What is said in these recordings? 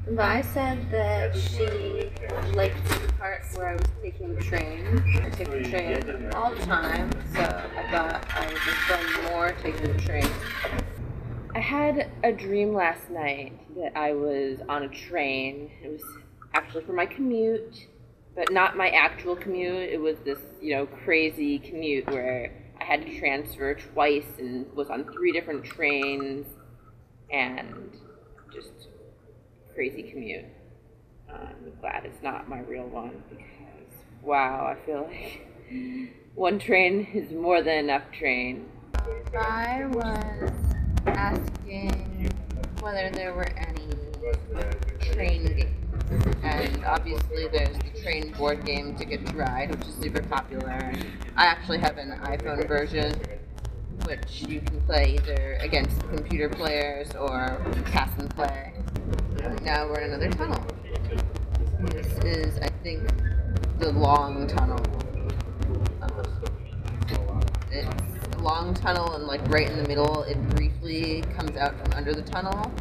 Vi said that she liked the part where I was taking the train. I take the train all the time, so I thought I would just film more taking the train. I had a dream last night that I was on a train. It was actually for my commute, but not my actual commute. It was this, crazy commute where I had to transfer twice and was on 3 different trains and just crazy commute. I'm glad it's not my real one because, wow, I feel like one train is more than enough train. I was asking whether there were any train games, and obviously there's the train board game Ticket to Ride, which is super popular. I actually have an iPhone version, which you can play either against computer players or cast and play. Now we're in another tunnel. This is, I think, the long tunnel. It's a long tunnel, and like right in the middle, it briefly comes out from under the tunnel,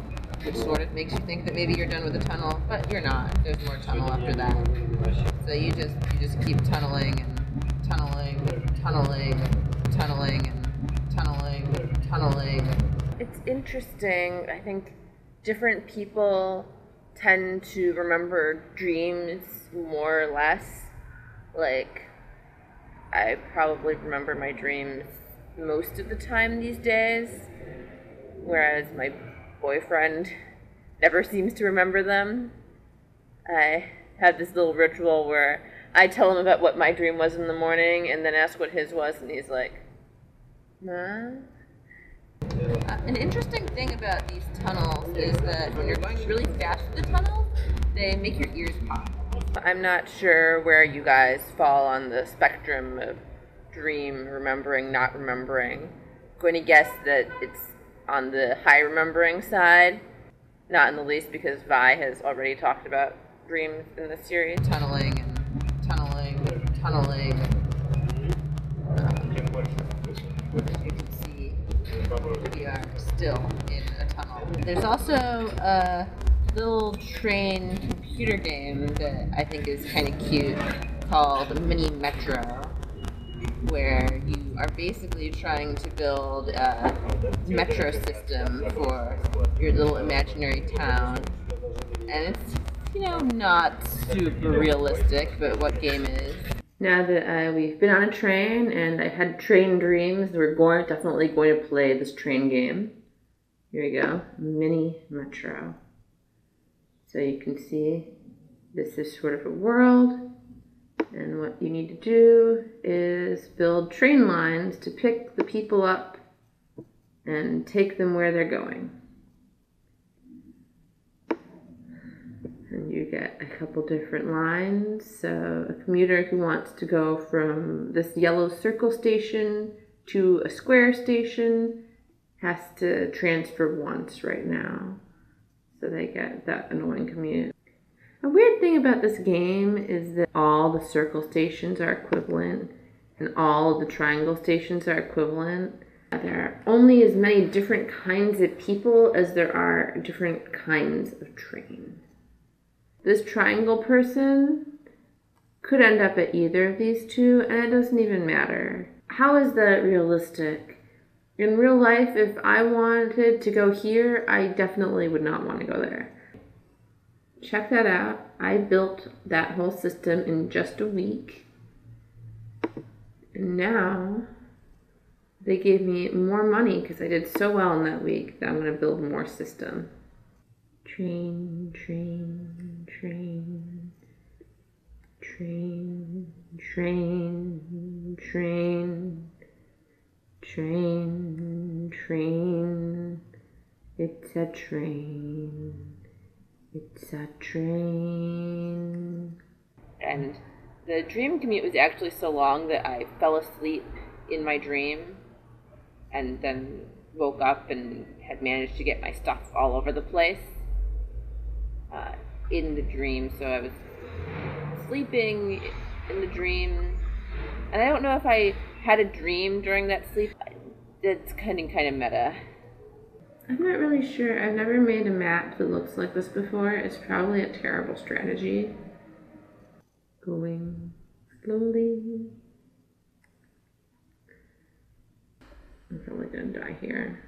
which sort of makes you think that maybe you're done with the tunnel, but you're not. There's more tunnel after that. So you just keep tunneling and tunneling, tunneling, tunneling, and tunneling, tunneling. It's interesting. I think different people tend to remember dreams more or less. Like, I probably remember my dreams most of the time these days, whereas my boyfriend never seems to remember them. I have this little ritual where I tell him about what my dream was in the morning and then ask what his was, and he's like, nah. An interesting thing about these tunnels is that when you're going really fast through the tunnel, they make your ears pop. I'm not sure where you guys fall on the spectrum of dream, remembering, not remembering. I'm going to guess that it's on the high remembering side. Not in the least, because Vi has already talked about dreams in this series. Tunneling and tunneling, tunneling. As you can see, we are still in a tunnel. There's also a little train computer game that I think is kind of cute called Mini Metro, where you are basically trying to build a metro system for your little imaginary town. And it's, not super realistic, but what game is? Now that we've been on a train and I've had train dreams, we're definitely going to play this train game. Here we go, Mini Metro. So you can see this is sort of a world, and what you need to do is build train lines to pick the people up and take them where they're going. And you get a couple different lines. So a commuter who wants to go from this yellow circle station to a square station has to transfer once right now. So they get that annoying commute. A weird thing about this game is that all the circle stations are equivalent and all of the triangle stations are equivalent. There are only as many different kinds of people as there are different kinds of trains. This triangle person could end up at either of these two, and it doesn't even matter. How is that realistic? In real life, if I wanted to go here, I definitely would not want to go there. Check that out. I built that whole system in just a week. And now they gave me more money because I did so well in that week that I'm going to build more system. Train, train, train, train, train, train. Train, train, it's a train, it's a train. And the dream commute was actually so long that I fell asleep in my dream and then woke up and had managed to get my stuff all over the place in the dream. So I was sleeping in the dream, and I don't know if I had a dream during that sleep. It's kind of meta. I'm not really sure. I've never made a map that looks like this before. It's probably a terrible strategy. Going slowly. I'm probably gonna die here.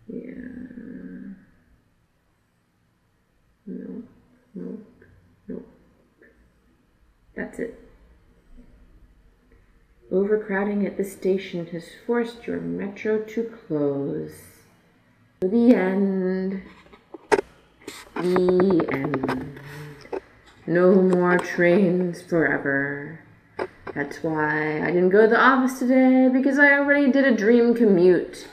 Yeah. Nope. Nope. Nope. That's it. Overcrowding at the station has forced your metro to close. The end. The end. No more trains forever. That's why I didn't go to the office today, because I already did a dream commute.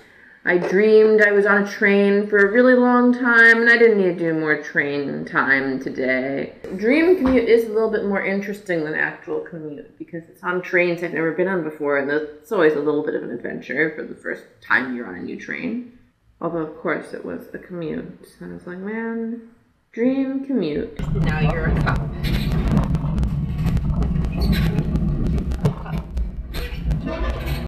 I dreamed I was on a train for a really long time, and I didn't need to do more train time today. Dream commute is a little bit more interesting than actual commute, because it's on trains I've never been on before, and it's always a little bit of an adventure for the first time you're on a new train. Although, of course, it was a commute. So I was like, man, dream commute. Now you're a cop.